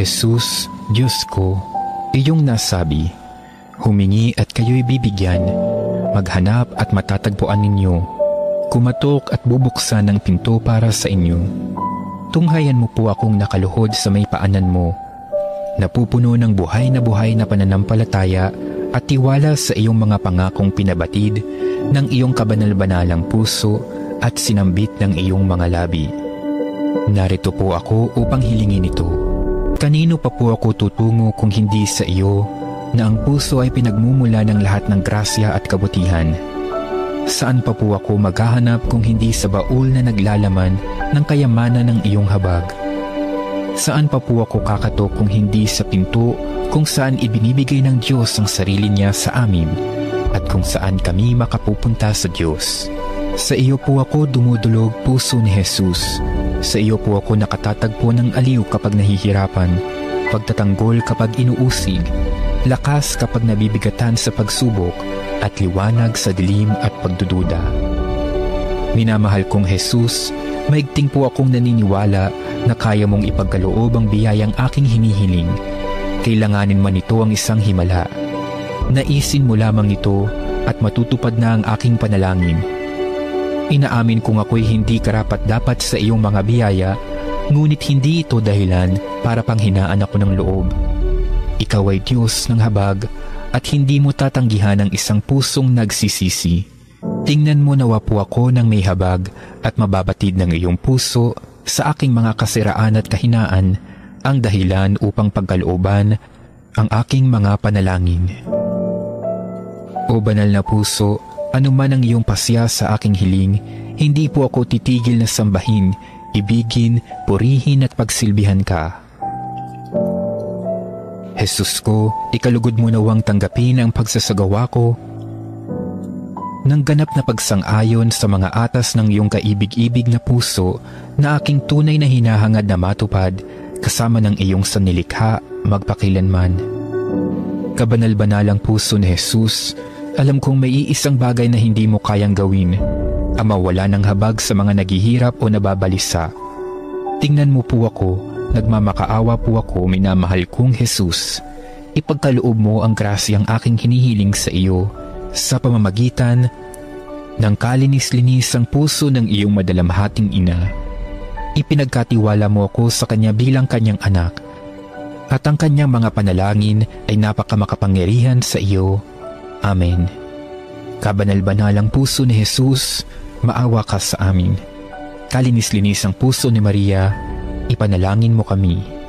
Jesus, Diyos ko, iyong nasabi, humingi at kayo'y bibigyan, maghanap at matatagpuan ninyo, kumatok at bubuksan ang pinto para sa inyo. Tunghayan mo po akong nakaluhod sa may paanan mo, napupuno ng buhay na pananampalataya at tiwala sa iyong mga pangakong pinabatid ng iyong kabanal-banalang puso at sinambit ng iyong mga labi. Narito po ako upang hilingin ito. Kanino pa po ako tutungo kung hindi sa iyo, na ang puso ay pinagmumula ng lahat ng grasya at kabutihan? Saan pa po ako maghahanap kung hindi sa baul na naglalaman ng kayamanan ng iyong habag? Saan pa po ako kakatok kung hindi sa pinto kung saan ibinibigay ng Diyos ang sarili niya sa amin at kung saan kami makapupunta sa Diyos? Sa iyo po ako dumudulog, puso ni Jesus. Sa iyo po ako nakatatagpo ng aliw kapag nahihirapan, pagtatanggol kapag inuusig, lakas kapag nabibigatan sa pagsubok, at liwanag sa dilim at pagdududa. Minamahal kong Jesus, maigting po akong naniniwala na kaya mong ipagkaloob ang biyayang aking hinihiling. Kailanganin man ito ang isang himala. Naisin mo lamang ito at matutupad na ang aking panalangin. Inaamin kong ako'y hindi karapat-dapat sa iyong mga biyaya, ngunit hindi ito dahilan para panghinaan ako ng loob. Ikaw ay Diyos ng habag at hindi mo tatanggihan ang isang pusong nagsisisi. Tingnan mo nawa po ako ng may habag at mababatid ng iyong puso sa aking mga kasiraan at kahinaan ang dahilan upang pagkalooban ang aking mga panalangin. O banal na puso, anuman ang iyong pasya sa aking hiling, hindi po ako titigil na sambahin, ibigin, purihin at pagsilbihan ka. Jesus ko, ikalugod mo nawang tanggapin ang pagsasagawa ko ng ganap na pagsang-ayon sa mga atas ng iyong kaibig-ibig na puso na aking tunay na hinahangad na matupad kasama ng iyong sanlilikha magpakilanman. Kabanal-banalang puso ni Jesus, alam kong may iisang bagay na hindi mo kayang gawin, ang mawala ng habag sa mga naghihirap o nababalisa. Tingnan mo po ako, nagmamakaawa po ako, minamahal kong Jesus. Ipagkaloob mo ang grasyang aking hinihiling sa iyo sa pamamagitan ng kalinis-linis ang puso ng iyong madalamhating ina. Ipinagkatiwala mo ako sa kanya bilang kanyang anak, at ang kanyang mga panalangin ay napakamakapangyarihan sa iyo. Amen. Kabanal-banalang puso ni Jesus, maawa ka sa amin. Kalinis-linis ang puso ni Maria, ipanalangin mo kami.